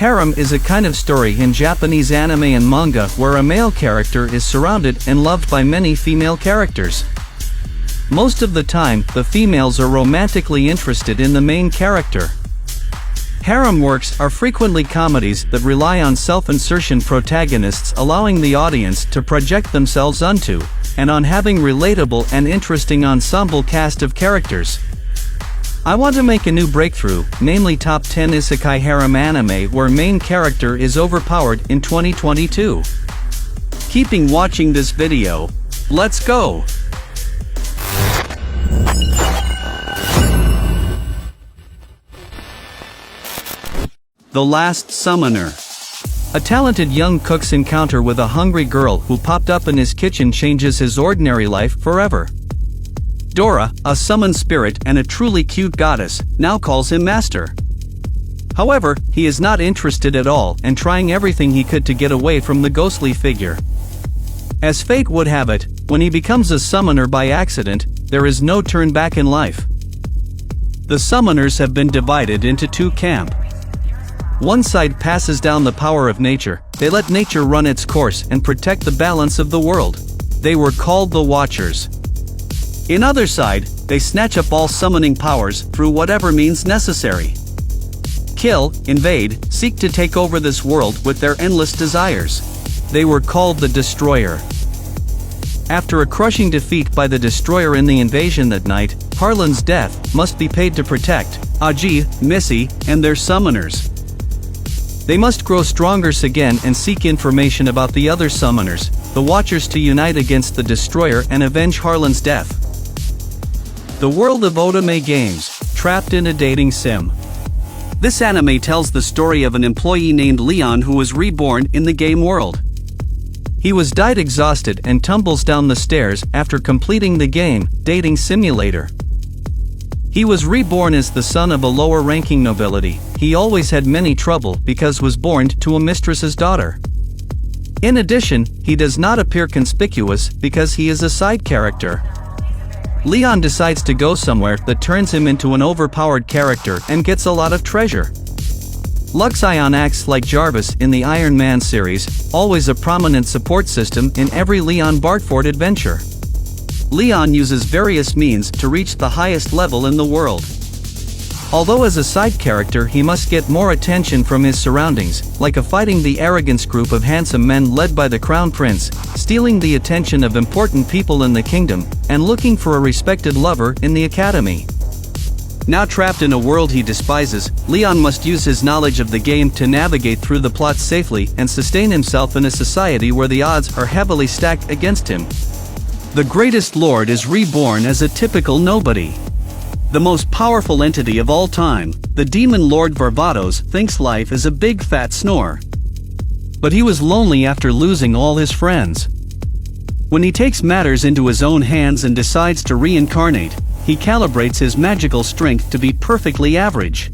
Harem is a kind of story in Japanese anime and manga where a male character is surrounded and loved by many female characters. Most of the time, the females are romantically interested in the main character. Harem works are frequently comedies that rely on self-insertion protagonists, allowing the audience to project themselves onto, and on having relatable and interesting ensemble cast of characters. I want to make a new breakthrough, namely top 10 Isekai Harem anime where main character is overpowered in 2022. Keeping watching this video. Let's go! The Last Summoner. A talented young cook's encounter with a hungry girl who popped up in his kitchen changes his ordinary life forever. Dora, a summoned spirit and a truly cute goddess, now calls him master. However, he is not interested at all and trying everything he could to get away from the ghostly figure. As fate would have it, when he becomes a summoner by accident, there is no turn back in life. The summoners have been divided into two camps. One side passes down the power of nature, they let nature run its course and protect the balance of the world. They were called the Watchers. In other side, they snatch up all summoning powers through whatever means necessary. Kill, invade, seek to take over this world with their endless desires. They were called the Destroyer. After a crushing defeat by the Destroyer in the invasion that night, Harlan's death must be paid to protect Aji, Missy, and their summoners. They must grow stronger again and seek information about the other summoners, the Watchers, to unite against the Destroyer and avenge Harlan's death. The world of Otome games, trapped in a dating sim. This anime tells the story of an employee named Leon who was reborn in the game world. He was died exhausted and tumbles down the stairs after completing the game, Dating Simulator. He was reborn as the son of a lower-ranking nobility. He always had many trouble because was born to a mistress's daughter. In addition, he does not appear conspicuous because he is a side character. Leon decides to go somewhere that turns him into an overpowered character and gets a lot of treasure. Luxion acts like Jarvis in the Iron Man series, always a prominent support system in every Leon Bartford adventure. Leon uses various means to reach the highest level in the world. Although as a side character he must get more attention from his surroundings, like fighting the arrogance group of handsome men led by the Crown Prince, stealing the attention of important people in the kingdom, and looking for a respected lover in the academy. Now trapped in a world he despises, Leon must use his knowledge of the game to navigate through the plot safely and sustain himself in a society where the odds are heavily stacked against him. The greatest lord is reborn as a typical nobody. The most powerful entity of all time, the demon lord Varvatos, thinks life is a big fat snore. But he was lonely after losing all his friends. When he takes matters into his own hands and decides to reincarnate, he calibrates his magical strength to be perfectly average.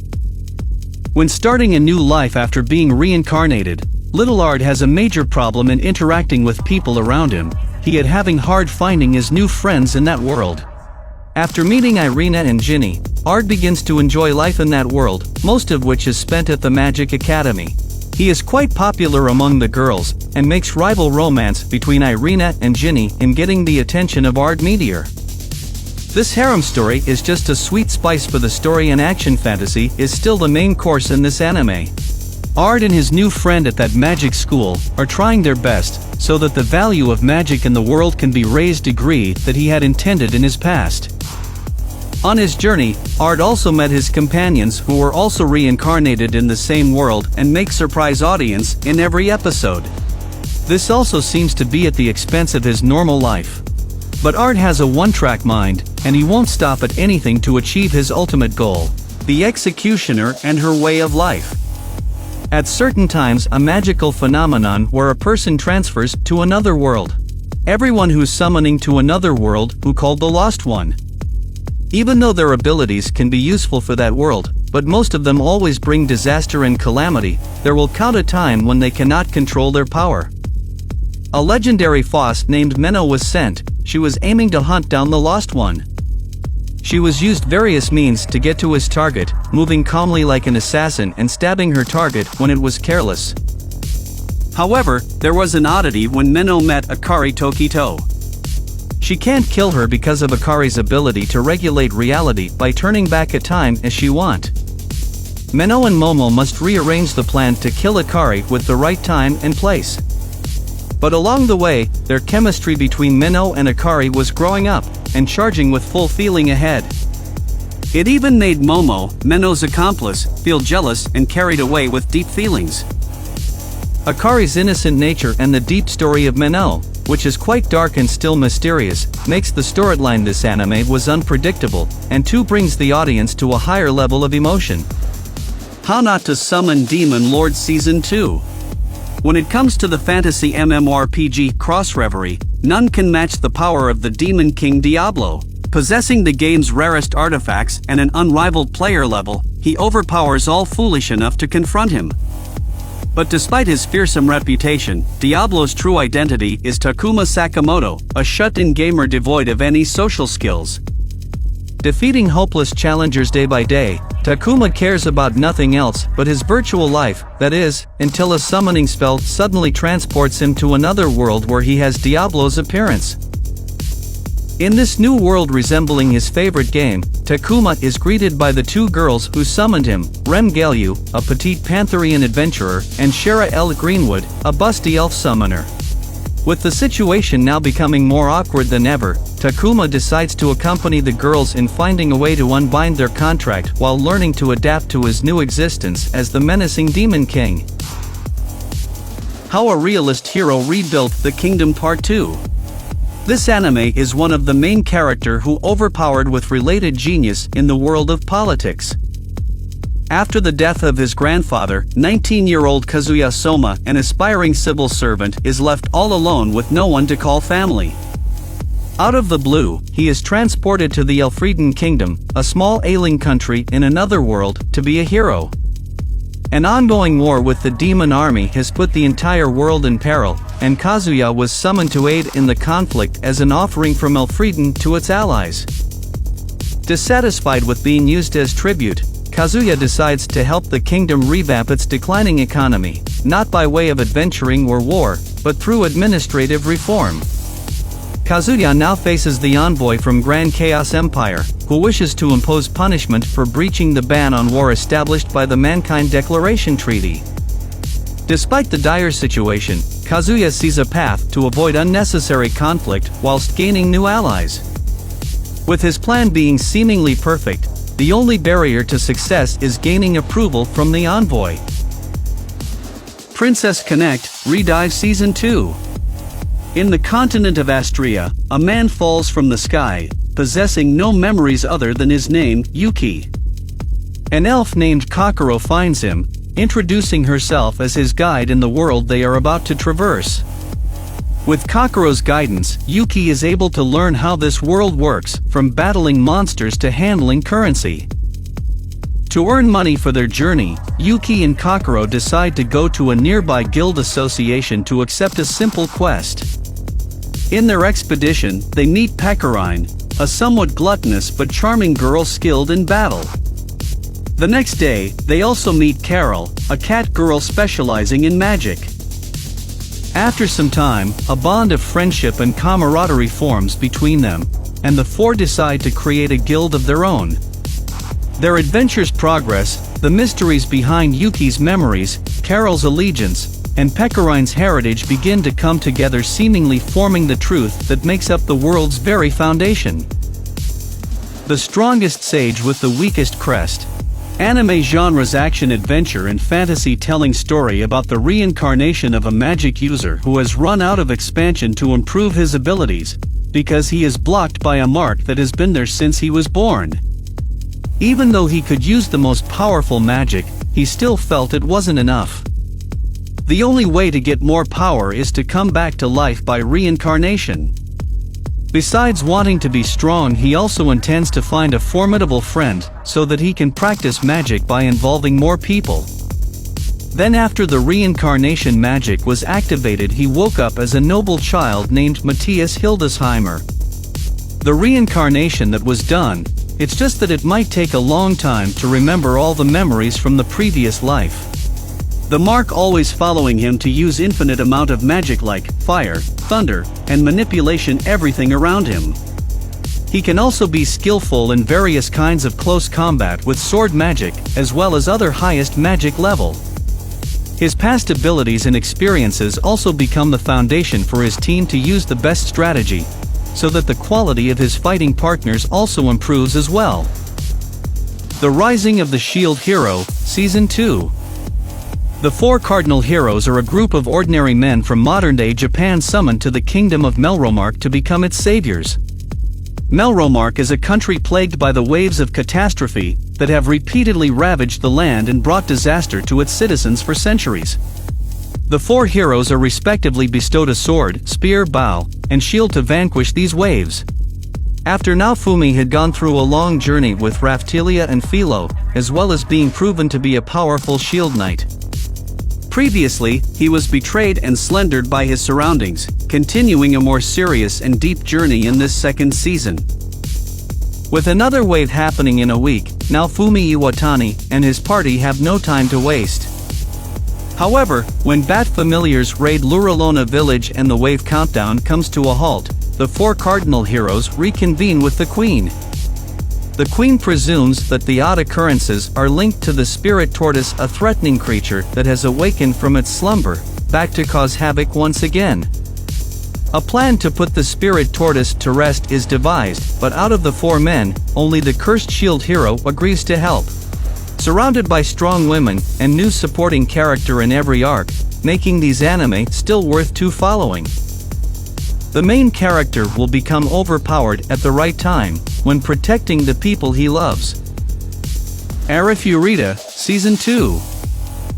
When starting a new life after being reincarnated, Little Ard has a major problem in interacting with people around him. He had having hard finding his new friends in that world. After meeting Irina and Ginny, Ard begins to enjoy life in that world, most of which is spent at the Magic Academy. He is quite popular among the girls, and makes rival romance between Irina and Ginny in getting the attention of Ard Meteor. This harem story is just a sweet spice for the story, and action fantasy is still the main course in this anime. Ard and his new friend at that magic school are trying their best so that the value of magic in the world can be raised to degree that he had intended in his past. On his journey, Ard also met his companions who were also reincarnated in the same world and make surprise audience in every episode. This also seems to be at the expense of his normal life. But Ard has a one-track mind, and he won't stop at anything to achieve his ultimate goal, the executioner and her way of life. At certain times a magical phenomenon where a person transfers to another world. Everyone who's summoning to another world who called the Lost One. Even though their abilities can be useful for that world, but most of them always bring disaster and calamity, there will come a time when they cannot control their power. A legendary foss named Menno was sent. She was aiming to hunt down the Lost One. She was used various means to get to his target, moving calmly like an assassin and stabbing her target when it was careless. However, there was an oddity when Minnow met Akari Tokito. She can't kill her because of Akari's ability to regulate reality by turning back a time as she wants. Minnow and Momo must rearrange the plan to kill Akari with the right time and place. But along the way, their chemistry between Minnow and Akari was growing up, and charging with full feeling ahead. It even made Momo, Minnow's accomplice, feel jealous and carried away with deep feelings. Akari's innocent nature and the deep story of Minnow, which is quite dark and still mysterious, makes the storyline this anime was unpredictable, and too brings the audience to a higher level of emotion. How Not to Summon Demon Lord Season 2. When it comes to the fantasy MMORPG Cross Reverie, none can match the power of the Demon King Diablo. Possessing the game's rarest artifacts and an unrivaled player level, he overpowers all foolish enough to confront him. But despite his fearsome reputation, Diablo's true identity is Takuma Sakamoto, a shut-in gamer devoid of any social skills. Defeating hopeless challengers day by day, Takuma cares about nothing else but his virtual life, that is, until a summoning spell suddenly transports him to another world where he has Diablo's appearance. In this new world resembling his favorite game, Takuma is greeted by the two girls who summoned him, Rem Galeu, a petite Pantherian adventurer, and Shara L. Greenwood, a busty elf summoner. With the situation now becoming more awkward than ever, Takuma decides to accompany the girls in finding a way to unbind their contract while learning to adapt to his new existence as the menacing Demon King. How a Realist Hero Rebuilt the Kingdom Part 2. This anime is one of the main character who overpowered with related genius in the world of politics. After the death of his grandfather, 19-year-old Kazuya Soma, an aspiring civil servant, is left all alone with no one to call family. Out of the blue, he is transported to the Elfrieden Kingdom, a small ailing country in another world, to be a hero. An ongoing war with the demon army has put the entire world in peril, and Kazuya was summoned to aid in the conflict as an offering from Elfrieden to its allies. Dissatisfied with being used as tribute, Kazuya decides to help the kingdom revamp its declining economy, not by way of adventuring or war, but through administrative reform. Kazuya now faces the envoy from Grand Chaos Empire, who wishes to impose punishment for breaching the ban on war established by the Mankind Declaration Treaty. Despite the dire situation, Kazuya sees a path to avoid unnecessary conflict whilst gaining new allies. With his plan being seemingly perfect, the only barrier to success is gaining approval from the envoy. Princess Connect, Redive Season 2. In the continent of Astria, a man falls from the sky, possessing no memories other than his name, Yuki. An elf named Kokoro finds him, introducing herself as his guide in the world they are about to traverse. With Kokoro's guidance, Yuki is able to learn how this world works, from battling monsters to handling currency. To earn money for their journey, Yuki and Kokoro decide to go to a nearby guild association to accept a simple quest. In their expedition, they meet Pekarine, a somewhat gluttonous but charming girl skilled in battle. The next day, they also meet Carol, a cat girl specializing in magic. After some time, a bond of friendship and camaraderie forms between them, and the four decide to create a guild of their own. Their adventures progress, the mysteries behind Yuki's memories, Carol's allegiance, and Pekarine's heritage begin to come together, seemingly forming the truth that makes up the world's very foundation. The strongest sage with the weakest crest. Anime genre's action-adventure and fantasy telling story about the reincarnation of a magic user who has run out of expansion to improve his abilities, because he is blocked by a mark that has been there since he was born. Even though he could use the most powerful magic, he still felt it wasn't enough. The only way to get more power is to come back to life by reincarnation. Besides wanting to be strong, he also intends to find a formidable friend, so that he can practice magic by involving more people. Then after the reincarnation magic was activated, he woke up as a noble child named Matthias Hildesheimer. The reincarnation that was done, It's just that it might take a long time to remember all the memories from the previous life. The mark always following him to use infinite amount of magic like fire, thunder, and manipulation everything around him. He can also be skillful in various kinds of close combat with sword magic, as well as other highest magic level. His past abilities and experiences also become the foundation for his team to use the best strategy, so that the quality of his fighting partners also improves as well. The Rising of the Shield Hero, Season 2. The four cardinal heroes are a group of ordinary men from modern-day Japan summoned to the kingdom of Melromark to become its saviors. Melromark is a country plagued by the waves of catastrophe that have repeatedly ravaged the land and brought disaster to its citizens for centuries. The four heroes are respectively bestowed a sword, spear, bow, and shield to vanquish these waves. After Naofumi had gone through a long journey with Raphtalia and Philo, as well as being proven to be a powerful shield knight. Previously, he was betrayed and slandered by his surroundings, continuing a more serious and deep journey in this second season. With another wave happening in a week, Naofumi Iwatani and his party have no time to waste. However, when Bat Familiars raid Luralona village and the wave countdown comes to a halt, the four cardinal heroes reconvene with the Queen. The Queen presumes that the odd occurrences are linked to the spirit tortoise, a threatening creature that has awakened from its slumber, back to cause havoc once again. A plan to put the spirit tortoise to rest is devised, but out of the four men, only the cursed shield hero agrees to help. Surrounded by strong women and new supporting character in every arc, making these anime still worth following. The main character will become overpowered at the right time, when protecting the people he loves. Arifureta, Season 2.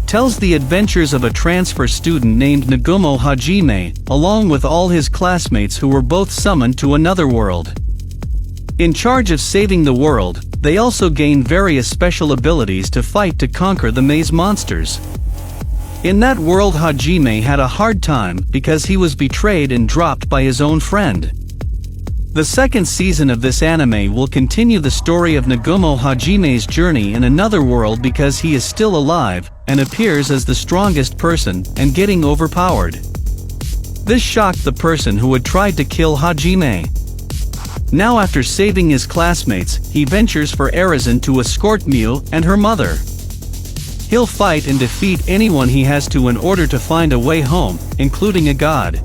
Tells the adventures of a transfer student named Nagumo Hajime, along with all his classmates who were both summoned to another world. In charge of saving the world, they also gain various special abilities to fight to conquer the maze monsters. In that world, Hajime had a hard time because he was betrayed and dropped by his own friend. The second season of this anime will continue the story of Nagumo Hajime's journey in another world because he is still alive and appears as the strongest person and getting overpowered. This shocked the person who had tried to kill Hajime. Now, after saving his classmates, he ventures for Arizen to escort Miu and her mother. He'll fight and defeat anyone he has to in order to find a way home, including a god.